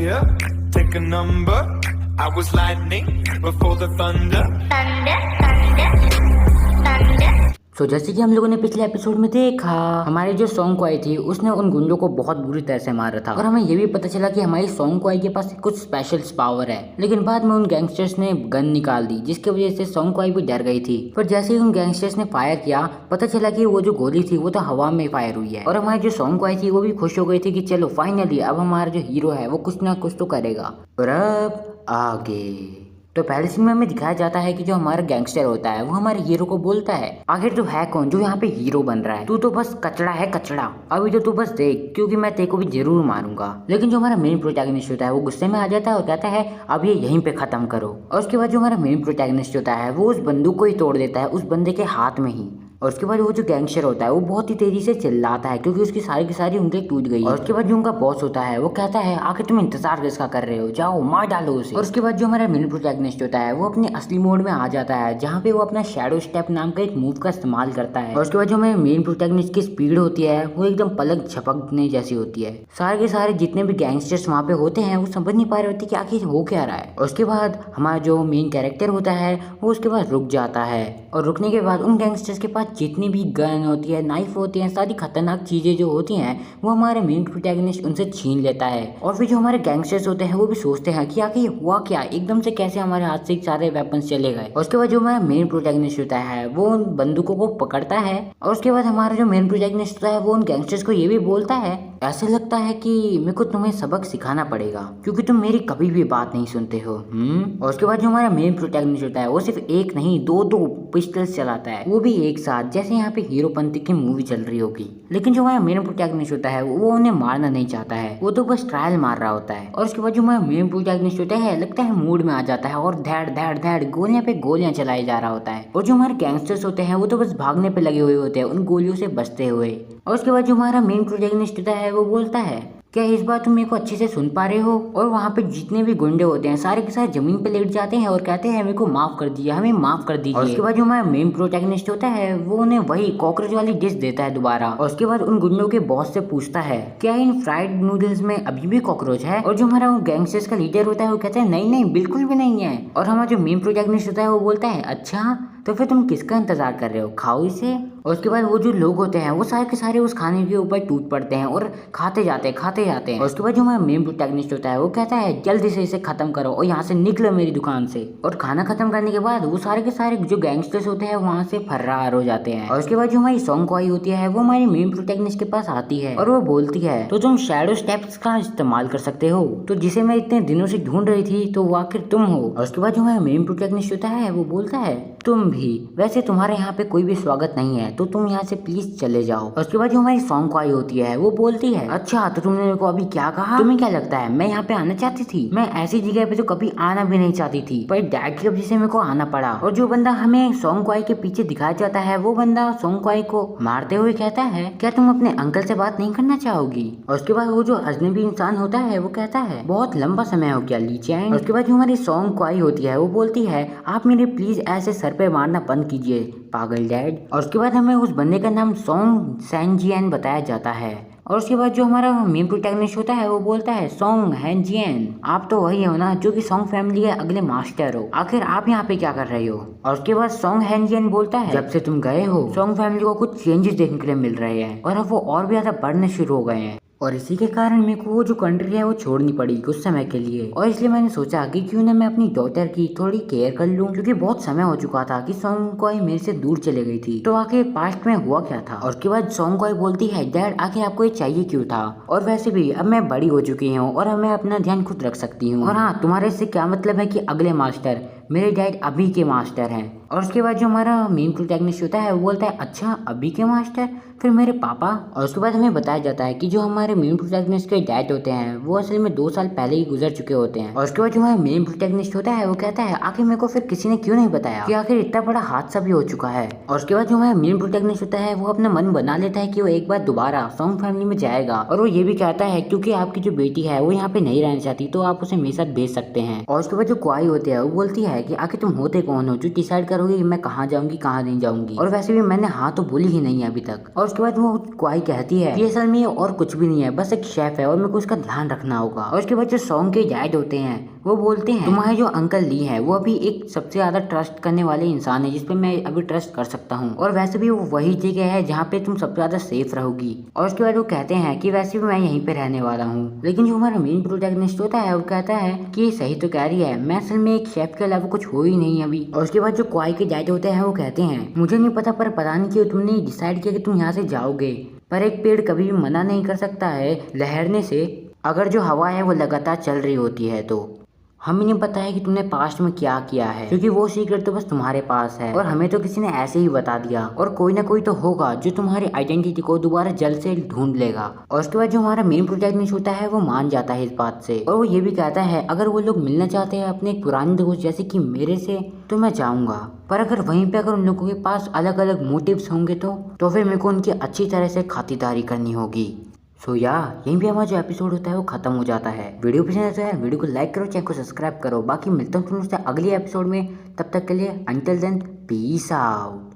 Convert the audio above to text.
fire, take a number. I was lightning before the thunder. तो जैसे कि हम लोगों ने पिछले एपिसोड में देखा, हमारे जो सॉन्ग क्वाई थी उसने उन गुंडों को बहुत बुरी तरह से मारा था और हमें ये भी पता चला कि हमारी सॉन्ग क्वाई के पास कुछ स्पेशल पावर है। लेकिन बाद में उन गैंगस्टर्स ने गन निकाल दी जिसकी वजह से सॉन्ग क्वाई भी डर गई थी। पर जैसे ही उन गैंगस्टर्स ने फायर किया पता चला कि वो जो गोली थी वो तो हवा में फायर हुई है और हमारी जो सॉन्ग क्वाई थी वो भी खुश हो गई थी कि चलो फाइनली अब हमारा जो हीरो है वो कुछ ना कुछ तो करेगा। और अब आगे तो पहले सीन में हमें दिखाया जाता है कि जो हमारा गैंगस्टर होता है वो हमारे हीरो को बोलता है, आखिर तू है कौन जो यहाँ पे हीरो बन रहा है? तू तो बस कचड़ा है कचड़ा, अभी तो तू बस देख क्योंकि मैं तेरे को भी जरूर मारूंगा। लेकिन जो हमारा मेन प्रोटैगनिस्ट होता है वो गुस्से में आ जाता है और कहता है अब ये यहीं पे खत्म करो। और उसके बाद जो हमारा मेन प्रोटैगनिस्ट होता है वो उस बंदूक को ही तोड़ देता है उस बंदे के हाथ में ही। और उसके बाद वो जो गैंगस्टर होता है वो बहुत ही तेजी से चिल्लाता है क्योंकि उसकी सारी की सारी उंगलियां टूट गई। और उसके बाद जो उनका बॉस होता है वो कहता है आखिर तुम इंतजार किसका कर रहे हो, जाओ मार डालो उसे। और उसके बाद जो हमारा मेन प्रोटैगनिस्ट होता है वो अपने असली मोड में आ जाता है जहाँ पे वो अपना शैडो स्टेप नाम का एक मूव का इस्तेमाल करता है। और उसके बाद जो हमारे मेन प्रोटैगनिस्ट की स्पीड होती है वो एकदम पलक झपकने जैसी होती है। सारे के सारे जितने भी गैंगस्टर्स वहाँ पे होते हैं वो समझ नहीं पा रहे होते कि आखिर हो क्या रहा है। और उसके बाद हमारा जो मेन कैरेक्टर होता है वो उसके बाद रुक जाता है और रुकने के बाद उन गैंगस्टर्स के पास जितनी भी गन होती है, नाइफ होती है, सारी खतरनाक चीजें जो होती हैं वो हमारे मेन प्रोटैगनिस्ट उनसे छीन लेता है। और फिर जो हमारे गैंगस्टर्स होते हैं वो भी सोचते हैं कि आखिर हुआ क्या, एकदम से कैसे हमारे हाथ से सारे वेपन्स चले गए। और उसके बाद जो हमारा मेन प्रोटैगनिस्ट होता है वो उन बंदूकों को पकड़ता है और उसके बाद हमारा जो मेन प्रोटैगनिस्ट होता है वो उन गैंगस्टर्स को ये भी बोलता है, ऐसे लगता है कि मेरे को तुम्हें सबक सिखाना पड़ेगा क्योंकि तुम मेरी कभी भी बात नहीं सुनते हो। और उसके बाद जो हमारा मेन प्रोटैगनिस्ट होता है वो सिर्फ एक नहीं दो पिस्टल्स चलाता है, वो भी एक साथ, जैसे यहाँ पे हीरोपंती की मूवी चल रही होगी। लेकिन जो हमारा मेन प्रोटैगनिस्ट होता है वो उन्हें मारना नहीं चाहता है, वो तो बस ट्रायल मार रहा होता है। और उसके बाद जो हमारा मेन प्रोटैगनिस्ट होता है लगता है मूड में आ जाता है और धैड़ धैड़ धैड़ गोलियां पे गोलियां चलाए जा रहा होता है। और जो हमारे गैंगस्टर्स होते हैं वो तो बस भागने पे लगे हुए होते हैं उन गोलियों से बचते हुए। और उसके बाद जो हमारा मेन प्रोटैगनिस्ट होता है वो बोलता है, क्या इस बार तुम मेरे को अच्छे से सुन पा रहे हो? और वहाँ पे जितने भी गुंडे होते हैं सारे के सारे जमीन पे लेट जाते हैं और कहते हैं मेरे को माफ कर दिया, हमें माफ कर दीजिए। और उसके बाद जो हमारा मेन प्रोटैगनिस्ट होता है वो उन्हें वही कॉकरोच वाली डिश देता है दोबारा। और उसके बाद उन गुंडों के बॉस से पूछता है क्या इन फ्राइड नूडल्स में अभी भी कॉकरोच है? और जो हमारा गैंगस्टर्स का लीडर होता है वो कहता है नहीं नहीं बिल्कुल भी नहीं है। और हमारा जो मेन प्रोटैगनिस्ट होता है वो बोलता है अच्छा तो फिर तुम किसका इंतजार कर रहे हो, खाओ इसे। और उसके बाद वो जो लोग होते हैं वो सारे के सारे उस खाने के ऊपर टूट पड़ते हैं और खाते जाते हैं। और उसके बाद जो हमारा मेन प्रोटैगनिस्ट होता है वो कहता है जल्दी से इसे खत्म करो और यहाँ से निकलो मेरी दुकान से। और खाना खत्म करने के बाद वो सारे के सारे जो गैंगस्टर्स होते हैं वहाँ से फर्रार हो जाते हैं। और उसके बाद जो हमारी सॉन्ग क्वाई होती है वो हमारी मेन प्रोटैगनिस्ट के पास आती है और वो बोलती है तो तुम शैडो स्टेप्स का इस्तेमाल कर सकते हो, तो जिसे मैं इतने दिनों से ढूंढ रही थी तो वो आखिर तुम हो। और उसके बाद जो हमारा मेन प्रोटैगनिस्ट होता है वो बोलता है तुम भी, वैसे तुम्हारे यहाँ पे कोई भी स्वागत नहीं है तो तुम यहाँ से प्लीज चले जाओ। और उसके बाद जो हमारी सॉन्ग क्वाई होती है वो बोलती है अच्छा तो तुमने मेरे को अभी क्या कहा, तुम्हें क्या लगता है मैं यहाँ पे आना चाहती थी? मैं ऐसी जगह पे तो कभी आना भी नहीं चाहती थी पर डैड की वजह से मेरे को आना पड़ा। और जो बंदा हमें सॉन्ग क्वाई के पीछे दिखाया जाता है वो बंदा सॉन्ग क्वाई को मारते हुए कहता है क्या तुम अपने अंकल से बात नहीं करना चाहोगी? और उसके बाद वो जो अजनबी इंसान होता है वो कहता है बहुत लंबा समय हो गया ली चैन। और उसके बाद जो हमारी सॉन्ग क्वाई होती है वो बोलती है आप मेरे प्लीज ऐसे सर पे मारना बंद कीजिए पागल डैड। और उसके बाद हमें उस बंदे का नाम सॉन्ग सैनजियन बताया जाता है। और उसके बाद जो हमारा मेन प्रोटैगनिस्ट होता है वो बोलता है सॉन्ग हैंजियन आप तो वही हो ना जो कि सॉन्ग फैमिली के अगले मास्टर हो, आखिर आप यहाँ पे क्या कर रहे हो? और उसके बाद सॉन्ग हैंजियन बोलता है जब से तुम गए हो सॉन्ग फैमिली को कुछ चेंजेस देखने के लिए मिल रहे हैं और अब वो और भी ज्यादा बढ़ने शुरू हो गए हैं और इसी के कारण मेरे को वो जो कंट्री है वो छोड़नी पड़ी कुछ समय के लिए। और इसलिए मैंने सोचा कि क्यों ना मैं अपनी डॉटर की थोड़ी केयर कर लूं क्योंकि बहुत समय हो चुका था कि सॉन्ग क्वाई मेरे से दूर चले गई थी, तो आखिर पास्ट में हुआ क्या था। और उसके बाद सॉन्ग क्वाई बोलती है डैड आखिर आपको ये चाहिए क्यों था, और वैसे भी अब मैं बड़ी हो चुकी हूँ और अब मैं अपना ध्यान खुद रख सकती हूँ। और हाँ तुम्हारे इससे क्या मतलब है कि अगले मास्टर मेरे डैड अभी के मास्टर हैं। और उसके बाद जो हमारा मेन प्रोटैगनिस्ट होता है वो बोलता है अच्छा अभी के मास्टर, फिर मेरे पापा। और उसके बाद हमें बताया जाता है कि जो हमारे मेन प्रोटैगनिस्ट के डैड होते हैं वो असल में 2 साल पहले ही गुजर चुके होते हैं। और उसके बाद जो हमारा मेन प्रोटैगनिस्ट होता है वो कहता है आखिर मेरे को फिर किसी ने क्यों नहीं बताया कि आखिर इतना बड़ा हादसा भी हो चुका है। और उसके बाद जो हमारा मेन प्रोटैगनिस्ट होता है वो अपना मन बना लेता है कि वो एक बार दोबारा सॉन्ग फैमिली में जाएगा और वो ये भी कहता है क्योंकि आपकी जो बेटी है वो यहाँ पे नहीं रहना चाहती तो आप उसे मेरे साथ भेज सकते हैं। और उसके बाद जो क्वाई होती है वो बोलती है है कि आखिर तुम होते कौन हो जो डिसाइड करोगे कि मैं कहाँ जाऊंगी कहाँ नहीं जाऊंगी, और वैसे भी मैंने हाँ तो बोली ही नहीं है अभी तक। और उसके बाद वो क्वाई कहती है कि असल में ये और कुछ भी नहीं है, बस एक शेफ है और मेरे को उसका ध्यान रखना होगा। और उसके बाद जो सॉन्ग के डैड होते हैं वो बोलते हैं तुम्हारे जो अंकल ली है वो अभी एक सबसे ज्यादा ट्रस्ट करने वाले इंसान है जिसपे मैं अभी ट्रस्ट कर सकता हूँ, और वैसे भी वो वही जगह है जहाँ पे तुम सबसे ज्यादा सेफ रहोगी। और उसके बाद वो कहते हैं कि वैसे भी मैं यहीं पे रहने वाला हूँ। लेकिन जो हमारा मेन प्रोटैगनिस्ट होता है वो कहता है कि ये सही तो कह रही है, मैं असल में एक शेफ के अलावा कुछ हो ही नहीं अभी। और उसके बाद जो क्वाई के डैड होते हैं वो कहते हैं मुझे नहीं पता पर पता नहीं क्यों तुमने डिसाइड किया कि तुम यहाँ से जाओगे, पर एक पेड़ कभी भी मना नहीं कर सकता है लहरने से अगर जो हवा है वो लगातार चल रही होती है। तो हमें नहीं पता है कि तुमने पास्ट में क्या किया है, क्योंकि वो सीक्रेट तो बस तुम्हारे पास है और हमें तो किसी ने ऐसे ही बता दिया, और कोई ना कोई तो होगा जो तुम्हारी आइडेंटिटी को दोबारा जल्द से ढूंढ लेगा। और उसके बाद जो हमारा मेन प्रोटैगनिस्ट होता है वो मान जाता है इस बात से, और वो ये भी कहता है अगर वो लोग मिलना चाहते हैं अपने एक पुराने दोस्त जैसे कि मेरे से तो मैं जाऊंगा, पर अगर वहीं पे अगर उन लोगों के पास अलग अलग मोटिव्स होंगे तो फिर मेरे को उनकी अच्छी तरह से खातिरदारी करनी होगी। सो यहीं पे हमारा जो एपिसोड होता है वो खत्म हो जाता है। वीडियो पसंद आता है वीडियो को लाइक करो, चैनल को सब्सक्राइब करो। बाकी मिलता हूँ तुमसे अगले एपिसोड में, तब तक के लिए अंटिल देन पीस आउट।